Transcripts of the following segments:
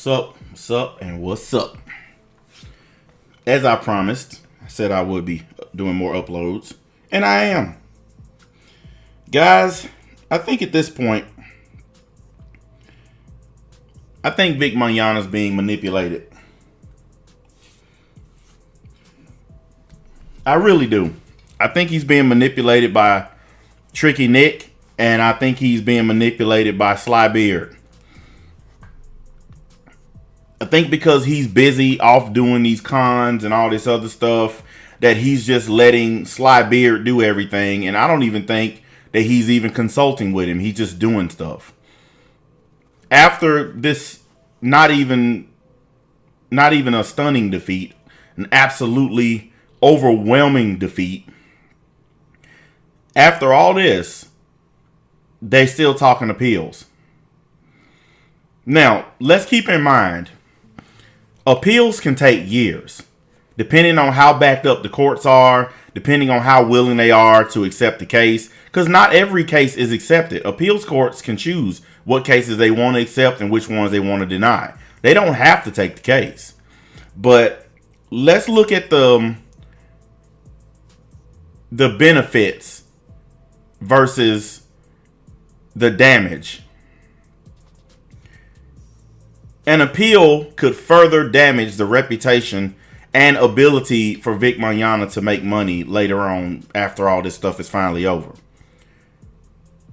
What's up, and what's up? As I promised, I said I would be doing more uploads, and I am. Guys, I think at this point, I think Mignogna is being manipulated. I really do. I think he's being manipulated by Tricky Nick, and I think he's being manipulated by Sly Beard. I think because he's busy off doing these cons and all this other stuff, that he's just letting Sly Beard do everything. And I don't even think that he's even consulting with him. He's just doing stuff. After this, not even a stunning defeat, an absolutely overwhelming defeat. After all this, they still talking appeals. Now, let's keep in mind, appeals can take years, depending on how backed up the courts are, depending on how willing they are to accept the case, because not every case is accepted. Appeals courts can choose what cases they want to accept and which ones they want to deny. They don't have to take the case. But let's look at the benefits versus the damage. An appeal could further damage the reputation and ability for Mignogna to make money later on after all this stuff is finally over.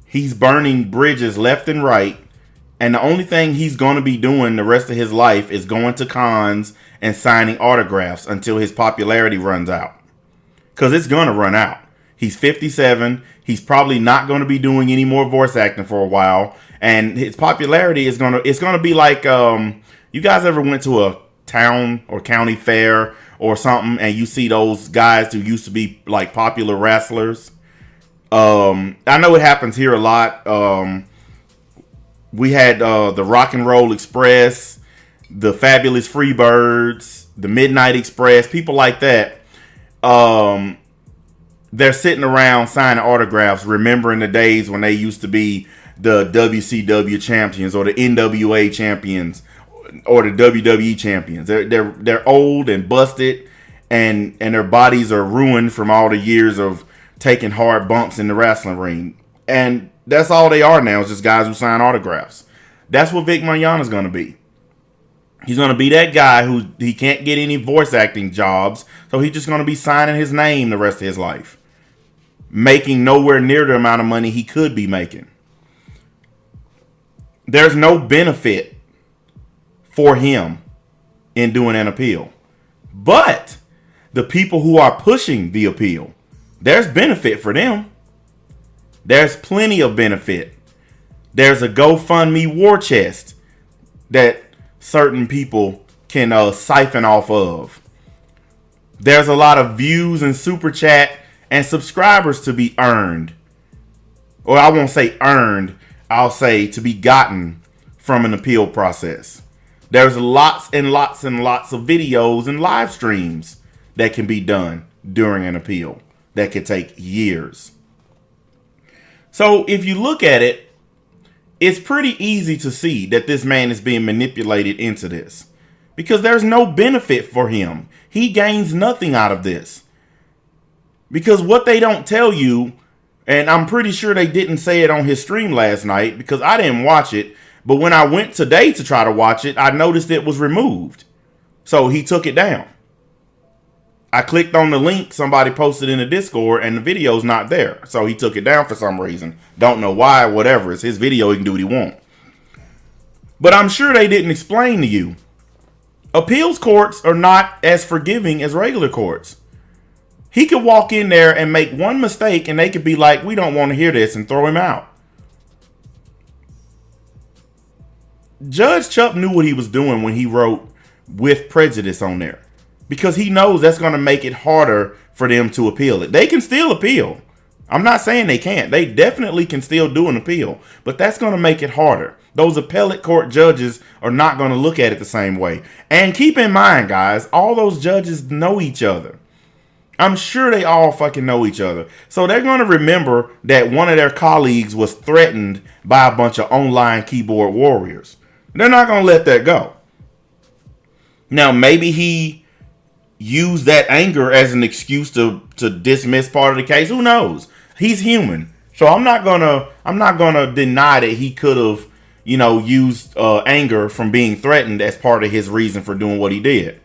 He's burning bridges left and right, and the only thing he's going to be doing the rest of his life is going to cons and signing autographs until his popularity runs out. Because it's going to run out. He's 57. He's probably not going to be doing any more voice acting for a while. And his popularity is going to be like, you guys ever went to a town or county fair or something and you see those guys who used to be like popular wrestlers? I know it happens here a lot. We had the Rock and Roll Express, the Fabulous Freebirds, the Midnight Express, people like that. They're sitting around signing autographs, remembering the days when they used to be the WCW champions or the NWA champions or the WWE champions. They're old and busted, and their bodies are ruined from all the years of taking hard bumps in the wrestling ring. And that's all they are now, is just guys who sign autographs. That's what Mignogna is going to be. He's going to be that guy who he can't get any voice acting jobs, so he's just going to be signing his name the rest of his life, making nowhere near the amount of money he could be making. There's no benefit for him in doing an appeal. But the people who are pushing the appeal, there's benefit for them. There's plenty of benefit. There's a GoFundMe war chest that certain people can siphon off of. There's a lot of views and super chat and subscribers to be earned. Or I won't say earned, I'll say to be gotten from an appeal process. There's lots and lots and lots of videos and live streams that can be done during an appeal that could take years. So if you look at it, it's pretty easy to see that this man is being manipulated into this, because there's no benefit for him. He gains nothing out of this. Because what they don't tell you, and I'm pretty sure they didn't say it on his stream last night because I didn't watch it, but when I went today to try to watch it, I noticed it was removed. So he took it down. I clicked on the link somebody posted in the Discord and the video's not there. So he took it down for some reason. Don't know why, whatever. It's his video, he can do what he wants. But I'm sure they didn't explain to you. Appeals courts are not as forgiving as regular courts. He could walk in there and make one mistake and they could be like, we don't want to hear this, and throw him out. Judge Chuck knew what he was doing when he wrote with prejudice on there, because he knows that's going to make it harder for them to appeal it. They can still appeal. I'm not saying they can't. They definitely can still do an appeal, but that's going to make it harder. Those appellate court judges are not going to look at it the same way. And keep in mind, guys, all those judges know each other. I'm sure they all fucking know each other. So they're going to remember that one of their colleagues was threatened by a bunch of online keyboard warriors. They're not going to let that go. Now, maybe he used that anger as an excuse to dismiss part of the case. Who knows? He's human. So I'm not gonna deny that he could have, used anger from being threatened as part of his reason for doing what he did.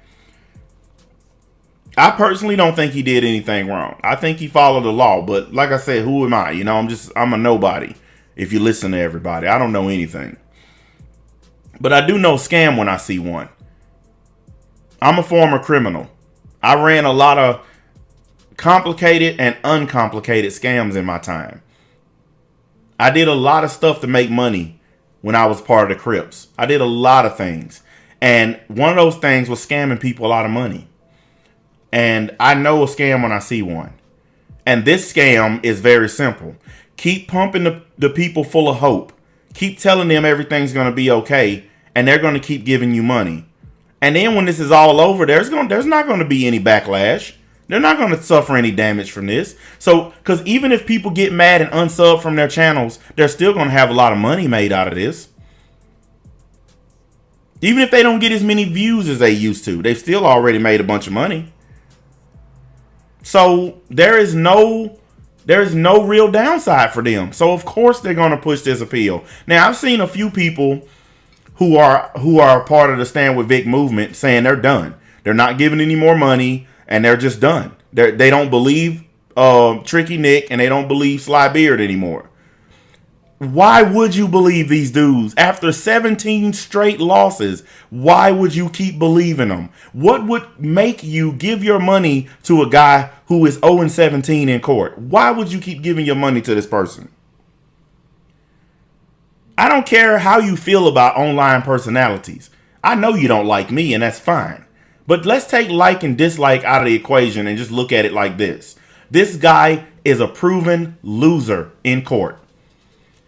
I personally don't think he did anything wrong. I think he followed the law. But like I said, who am I? I'm a nobody. If you listen to everybody, I don't know anything. But I do know scam when I see one. I'm a former criminal. I ran a lot of complicated and uncomplicated scams in my time. I did a lot of stuff to make money when I was part of the Crips. I did a lot of things. And one of those things was scamming people a lot of money. And I know a scam when I see one. And this scam is very simple. Keep pumping the people full of hope. Keep telling them everything's going to be okay. And they're going to keep giving you money. And then when this is all over, there's not going to be any backlash. They're not going to suffer any damage from this. So, because even if people get mad and unsub from their channels, they're still going to have a lot of money made out of this. Even if they don't get as many views as they used to, they've still already made a bunch of money. So there is no real downside for them. So of course they're going to push this appeal. Now I've seen a few people who are part of the Stand With Vic movement saying they're done. They're not giving any more money and they're just done. They don't believe Tricky Nick and they don't believe Sly Beard anymore. Why would you believe these dudes after 17 straight losses? Why would you keep believing them? What would make you give your money to a guy who is 0-17 in court? Why would you keep giving your money to this person? I don't care how you feel about online personalities. I know you don't like me, and that's fine. But let's take like and dislike out of the equation and just look at it like this. This guy is a proven loser in court.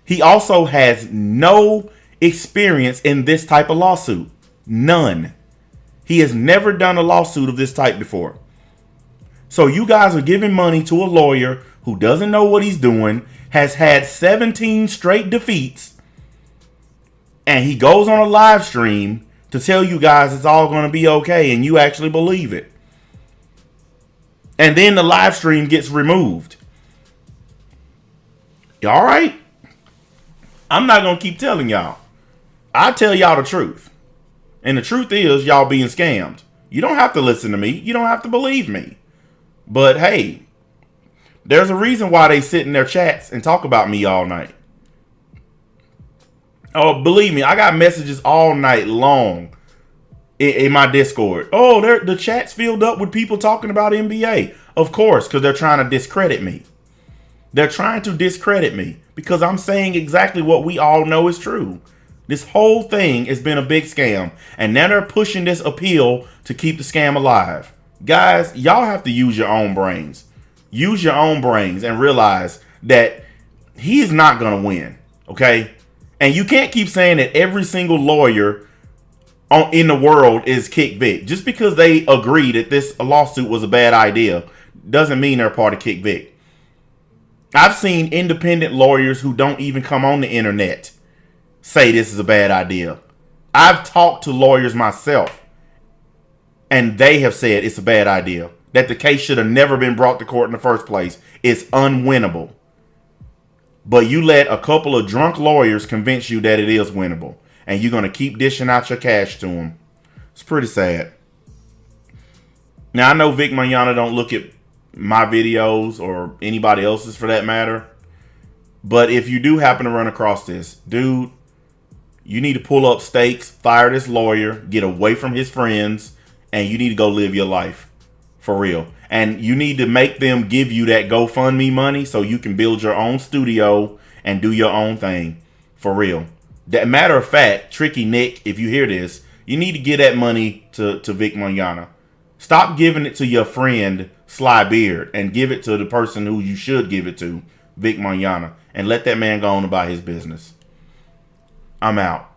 He also has no experience in this type of lawsuit. None. He has never done a lawsuit of this type before. So you guys are giving money to a lawyer who doesn't know what he's doing, has had 17 straight defeats, and he goes on a live stream to tell you guys it's all going to be okay, and you actually believe it. And then the live stream gets removed. All right? I'm not going to keep telling y'all. I tell y'all the truth. And the truth is y'all being scammed. You don't have to listen to me. You don't have to believe me. But hey, there's a reason why they sit in their chats and talk about me all night. Oh, believe me, I got messages all night long in my Discord. Oh, the chat's filled up with people talking about NBA. Of course, because they're trying to discredit me. They're trying to discredit me because I'm saying exactly what we all know is true. This whole thing has been a big scam, and now they're pushing this appeal to keep the scam alive. Guys, y'all have to use your own brains. Use your own brains and realize that he is not going to win, okay? And you can't keep saying that every single lawyer in the world is Kick Vic. Just because they agree that this lawsuit was a bad idea doesn't mean they're part of Kick Vic. I've seen independent lawyers who don't even come on the internet say this is a bad idea. I've talked to lawyers myself, and they have said it's a bad idea. That the case should have never been brought to court in the first place. It's unwinnable. But you let a couple of drunk lawyers convince you that it is winnable. And you're going to keep dishing out your cash to them. It's pretty sad. Now, I know Vic Mignogna don't look at my videos or anybody else's for that matter. But if you do happen to run across this, dude, you need to pull up stakes, fire this lawyer, get away from his friends, and you need to go live your life. For real. And you need to make them give you that GoFundMe money so you can build your own studio and do your own thing. For real. That matter of fact, Tricky Nick, if you hear this, you need to give that money to Vic Mignogna. Stop giving it to your friend Sly Beard and give it to the person who you should give it to, Vic Mignogna, and let that man go on about his business. I'm out.